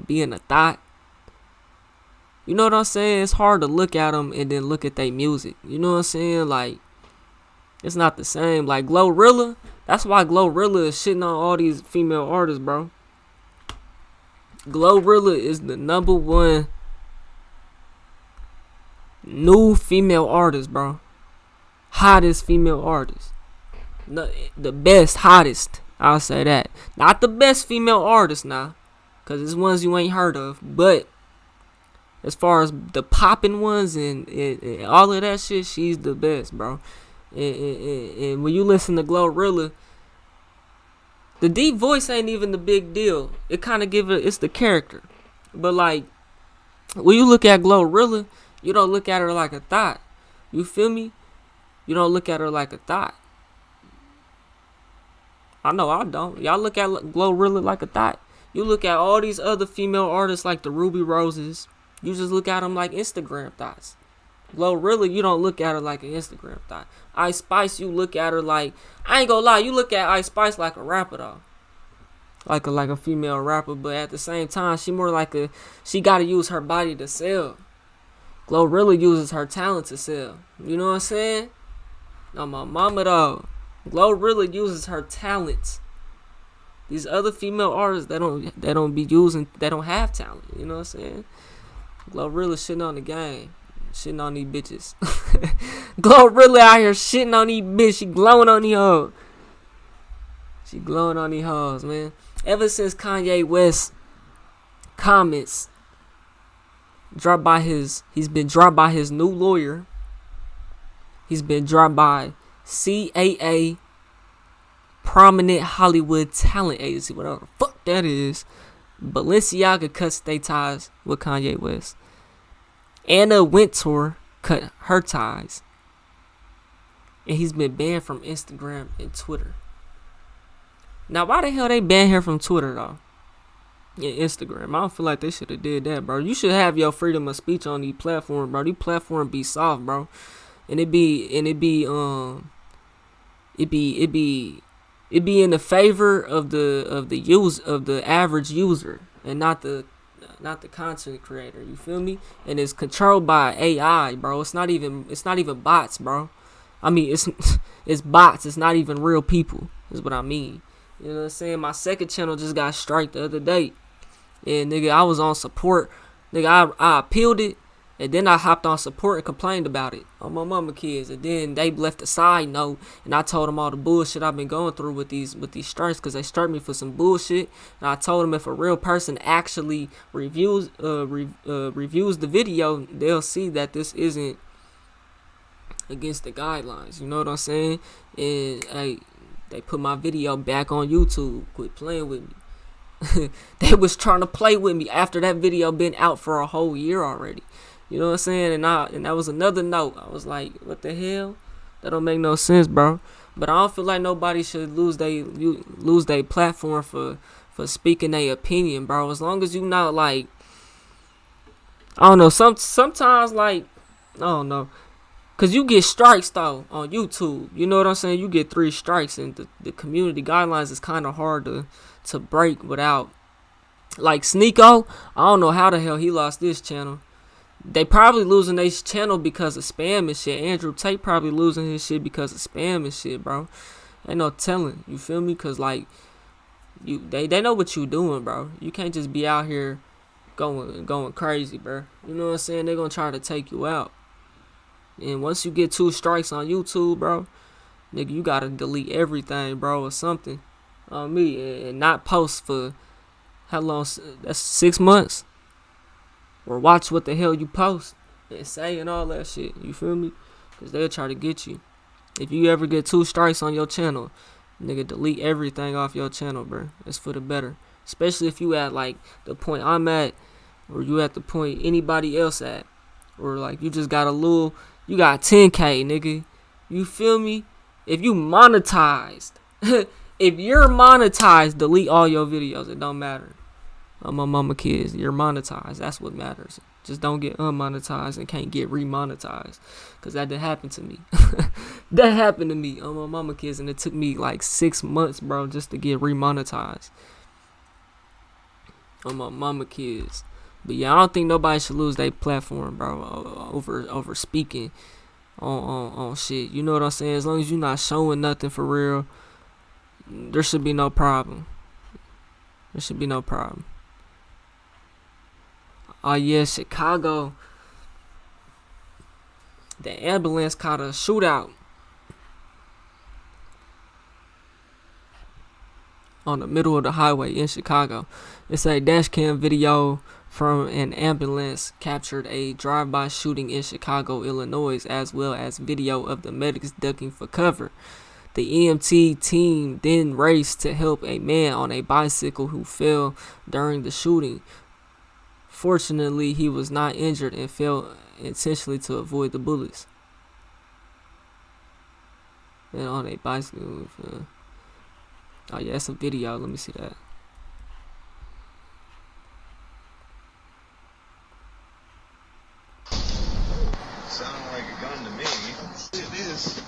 being a thot. You know what I'm saying? It's hard to look at them and then look at their music. You know what I'm saying? Like, it's not the same. Like Glorilla, that's why Glorilla is shitting on all these female artists, bro. Glorilla is the #1 new female artist, bro. Hottest female artist. The best, hottest. I'll say that. Not the best female artist now, because it's ones you ain't heard of. But as far as the popping ones and all of that shit, she's the best, bro. And when you listen to Glorilla, the deep voice ain't even the big deal. It kind of it's the character. But like, when you look at Glorilla, you don't look at her like a thot. You feel me? You don't look at her like a thot. I know I don't. Y'all look at Glorilla like a thot. You look at all these other female artists like the Ruby Roses. You just look at them like Instagram thots. Glorilla, you don't look at her like an Instagram thot. Ice Spice, you look at her like, I ain't gonna lie, you look at Ice Spice like a rapper though. Like a female rapper, but at the same time, she gotta use her body to sell. Glorilla uses her talent to sell. You know what I'm saying? No, my mama though. Glorilla uses her talent. These other female artists, they don't have talent. You know what I'm saying? Glorilla shitting on the game. Shitting on these bitches. Glorilla out here shitting on these bitches. She glowing on these hoes. She glowing on these hoes, man. Ever since Kanye West comments he's been dropped by his new lawyer. He's been dropped by CAA, Prominent Hollywood Talent Agency, whatever the fuck that is. Balenciaga cuts their ties with Kanye West. Anna Wintour cut her ties. And he's been banned from Instagram and Twitter. Now, why the hell they banned him from Twitter, though? And Instagram. I don't feel like they should have did that, bro. You should have your freedom of speech on these platforms, bro. These platforms be soft, bro. And it be in the favor of the average user and not the content creator. You feel me? And it's controlled by AI, bro. It's not even bots, bro. I mean, it's bots. It's not even real people. Is what I mean. You know what I'm saying? My second channel just got striked the other day, and nigga, I was on support. Nigga, I appealed it, and then I hopped on support and complained about it on my mama kids, and then they left a side note, and I told them all the bullshit I've been going through with these strikes, because they struck me for some bullshit, and I told them if a real person actually reviews the video, they'll see that this isn't against the guidelines. You know what I'm saying? And they put my video back on YouTube. Quit playing with me. They was trying to play with me after that video been out for a whole year already. You know what I'm saying? And that was another note. I was like, what the hell? That don't make no sense, bro. But I don't feel like nobody should lose their platform for speaking their opinion, bro. As long as you not like, I don't know. Sometimes like, I don't know. Cause you get strikes though on YouTube. You know what I'm saying? You get 3 strikes, and the community guidelines is kind of hard to break without. Like Sneeko, I don't know how the hell he lost this channel. They probably losing their channel because of spam and shit. Andrew Tate probably losing his shit because of spam and shit, bro. Ain't no telling. You feel me? Cause like they know what you doing, bro. You can't just be out here going crazy, bro. You know what I'm saying? They're gonna try to take you out. And once you get 2 strikes on YouTube, bro, nigga, you gotta delete everything, bro, or something on me, and not post for how long? That's 6 months. Or watch what the hell you post and say and all that shit. You feel me? Because they'll try to get you. If you ever get 2 strikes on your channel, Nigga, delete everything off your channel, bro. It's for the better. Especially if you at like the point I'm at, or you at the point anybody else at, or like you just got you got 10K, nigga. You feel me? If you monetized, if you're monetized, delete all your videos. It don't matter. I'm my mama kids. You're monetized. That's what matters. Just don't get unmonetized and can't get remonetized. Because that did happen to me. That happened to me on my mama kids. And it took me like 6 months, bro, just to get remonetized. On my mama kids. But yeah, I don't think nobody should lose their platform, bro, over speaking on shit. You know what I'm saying? As long as you're not showing nothing for real, there should be no problem. There should be no problem. Oh yeah, Chicago. The ambulance caught a shootout on the middle of the highway in Chicago. It's a dash cam video from an ambulance captured a drive-by shooting in Chicago, Illinois, as well as video of the medics ducking for cover. The EMT team then raced to help a man on a bicycle who fell during the shooting. Fortunately, he was not injured and fell intentionally to avoid the bullets. And on a bicycle. Oh yeah, that's a video. Let me see that. Sounded like a gun to me. It is.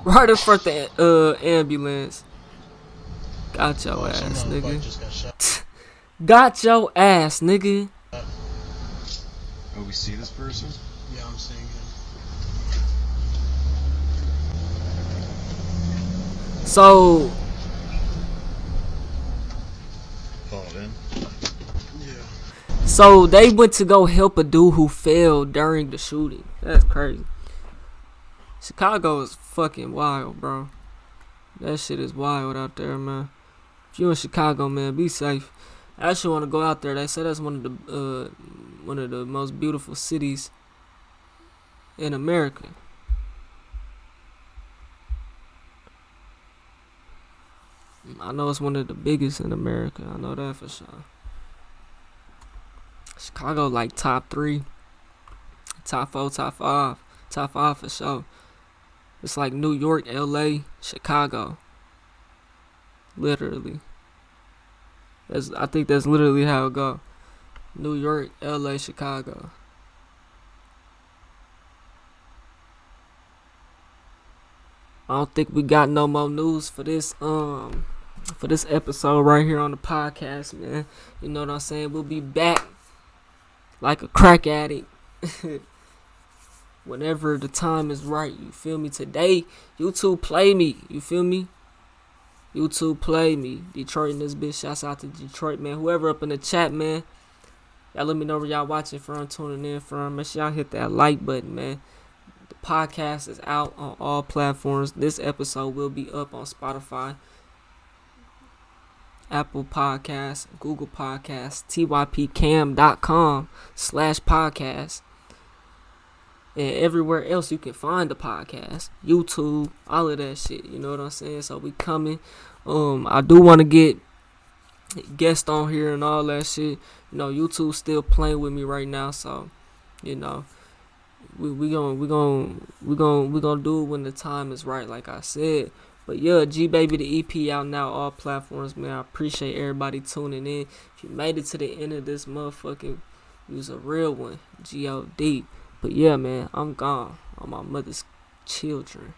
Right in front of the ambulance. Got your ass, nigga. Got your ass, nigga. Oh, we see this person? Yeah, I'm seeing him. So Called in. Yeah. So they went to go help a dude who fell during the shooting. That's crazy. Chicago is fucking wild, bro. That shit is wild out there, man. If you in Chicago, man, be safe. I actually want to go out there. They say that's one of the most beautiful cities in America. I know it's one of the biggest in America. I know that for sure. Chicago like top 3, top 4, top 5, top 5 for sure. It's like New York, LA, Chicago. Literally. I think that's literally how it go. New York, LA, Chicago. I don't think we got no more news for this episode right here on the podcast, man. You know what I'm saying? We'll be back like a crack addict whenever the time is right. You feel me? Today, YouTube play me. You feel me? YouTube play me. Detroit in this bitch. Shouts out to Detroit, man. Whoever up in the chat, man. Y'all let me know where y'all watching from, tuning in from. Make sure y'all hit that like button, man. The podcast is out on all platforms. This episode will be up on Spotify, Apple Podcasts, Google Podcasts, typcam.com/podcast. And everywhere else you can find the podcast, YouTube, all of that shit. You know what I'm saying? So we coming. I do want to get guests on here and all that shit. You know, YouTube still playing with me right now, so you know, we gonna do it when the time is right, like I said. But yeah, G Baby, the EP out now, all platforms, man. I appreciate everybody tuning in. If you made it to the end of this motherfucking, you was a real one, G.O.D. But yeah, man, I'm gone on my mother's children.